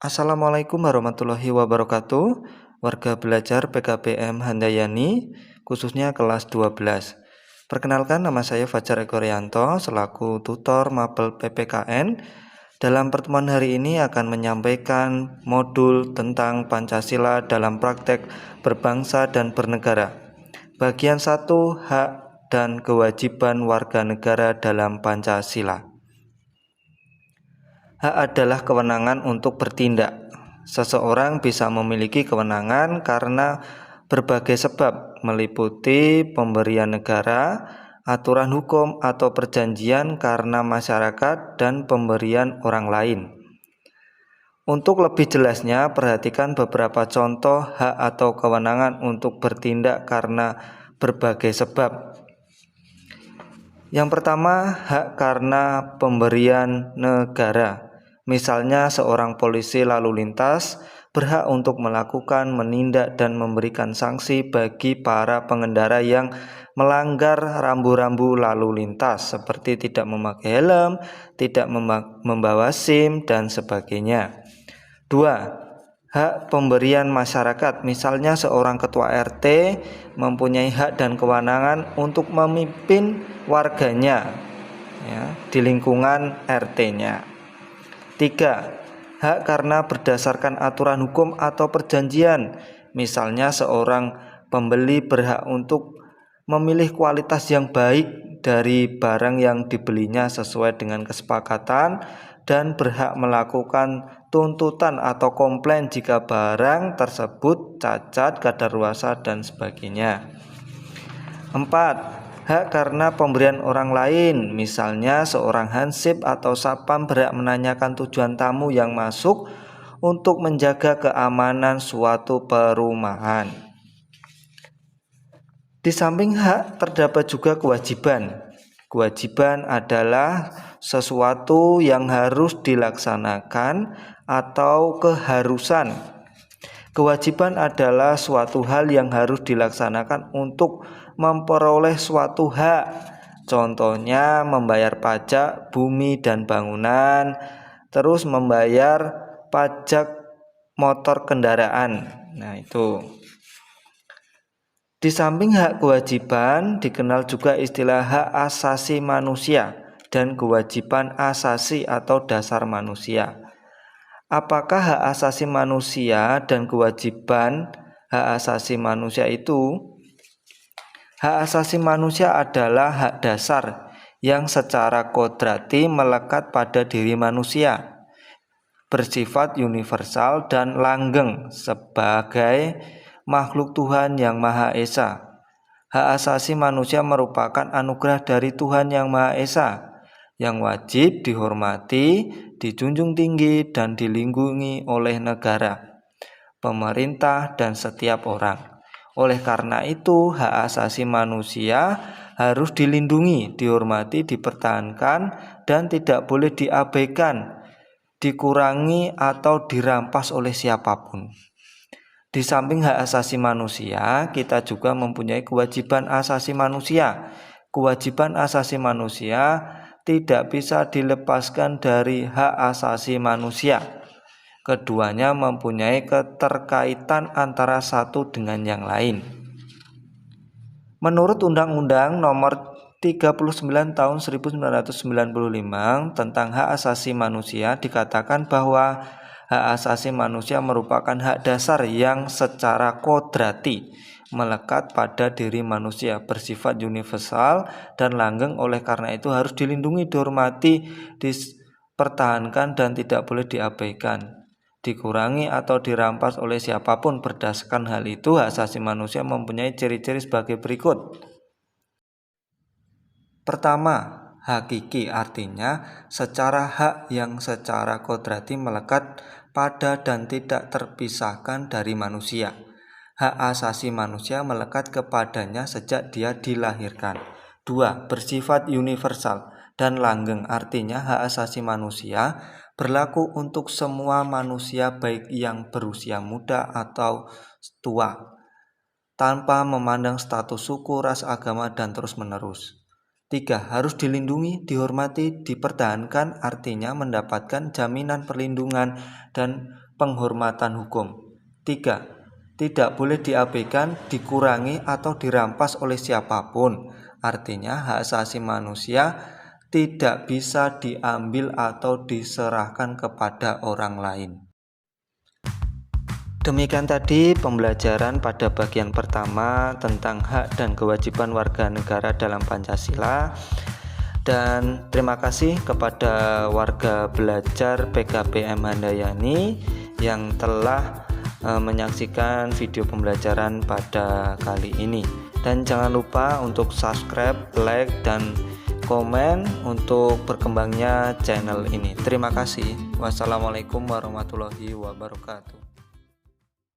Assalamualaikum warahmatullahi wabarakatuh. Warga belajar PKBM Handayani, khususnya kelas 12. Perkenalkan, nama saya Fajar Eko Rianto selaku tutor mapel PPKN. Dalam pertemuan hari ini akan menyampaikan modul tentang Pancasila dalam praktek berbangsa dan bernegara. Bagian 1, hak dan kewajiban warga negara dalam Pancasila. Hak adalah kewenangan untuk bertindak. Seseorang bisa memiliki kewenangan karena berbagai sebab, meliputi pemberian negara, aturan hukum atau perjanjian karena masyarakat, dan pemberian orang lain. Untuk lebih jelasnya, perhatikan beberapa contoh hak atau kewenangan untuk bertindak karena berbagai sebab. Yang pertama, hak karena pemberian negara. Misalnya seorang polisi lalu lintas berhak untuk melakukan, menindak, dan memberikan sanksi bagi para pengendara yang melanggar rambu-rambu lalu lintas, seperti tidak memakai helm, tidak membawa SIM, dan sebagainya. 2. Hak pemberian masyarakat. Misalnya seorang ketua RT mempunyai hak dan kewenangan untuk memimpin warganya di lingkungan RT-nya. 3. Hak karena berdasarkan aturan hukum atau perjanjian. Misalnya seorang pembeli berhak untuk memilih kualitas yang baik dari barang yang dibelinya sesuai dengan kesepakatan, dan berhak melakukan tuntutan atau komplain jika barang tersebut cacat, kadaluarsa, dan sebagainya. 4. Hak karena pemberian orang lain. Misalnya seorang hansip atau satpam berhak menanyakan tujuan tamu yang masuk untuk menjaga keamanan suatu perumahan. Di samping hak, terdapat juga kewajiban. Kewajiban adalah sesuatu yang harus dilaksanakan atau keharusan. Kewajiban adalah suatu hal yang harus dilaksanakan untuk memperoleh suatu hak. Contohnya membayar pajak bumi dan bangunan, terus membayar pajak motor kendaraan. Nah, itu. Di samping hak kewajiban, dikenal juga istilah hak asasi manusia dan kewajiban asasi atau dasar manusia. Apakah hak asasi manusia dan kewajiban hak asasi manusia itu? Hak asasi manusia adalah hak dasar yang secara kodrati melekat pada diri manusia, bersifat universal dan langgeng sebagai makhluk Tuhan yang Maha Esa. Hak asasi manusia merupakan anugerah dari Tuhan yang Maha Esa yang wajib dihormati, dijunjung tinggi, dan dilindungi oleh negara, pemerintah, dan setiap orang. Oleh karena itu, hak asasi manusia harus dilindungi, dihormati, dipertahankan, dan tidak boleh diabaikan, dikurangi, atau dirampas oleh siapapun. Di samping hak asasi manusia, kita juga mempunyai kewajiban asasi manusia. Kewajiban asasi manusia tidak bisa dilepaskan dari hak asasi manusia. Keduanya mempunyai keterkaitan antara satu dengan yang lain. Menurut Undang-Undang Nomor 39 Tahun 1995 tentang hak asasi manusia, dikatakan bahwa hak asasi manusia merupakan hak dasar yang secara kodrati melekat pada diri manusia, bersifat universal dan langgeng. Oleh karena itu harus dilindungi, dihormati, dipertahankan, dan tidak boleh diabaikan, dikurangi, atau dirampas oleh siapapun. Berdasarkan hal itu, hak asasi manusia mempunyai ciri-ciri sebagai berikut. Pertama, hakiki, artinya secara hak yang secara kodrati melekat pada dan tidak terpisahkan dari manusia. Hak asasi manusia melekat kepadanya sejak dia dilahirkan. 2. Bersifat universal dan langgeng, artinya hak asasi manusia berlaku untuk semua manusia, baik yang berusia muda atau tua, tanpa memandang status suku, ras, agama, dan terus menerus. 3. Harus dilindungi, dihormati, dipertahankan, artinya mendapatkan jaminan perlindungan dan penghormatan hukum. 4. Tidak boleh diabaikan, dikurangi, atau dirampas oleh siapapun. Artinya hak asasi manusia tidak bisa diambil atau diserahkan kepada orang lain. Demikian tadi pembelajaran pada bagian pertama tentang hak dan kewajiban warga negara dalam Pancasila. Dan terima kasih kepada warga belajar PKBM Handayani yang telah menyaksikan video pembelajaran pada kali ini. Dan jangan lupa untuk subscribe, like, dan komen untuk berkembangnya channel ini. Terima kasih. Wassalamualaikum warahmatullahi wabarakatuh.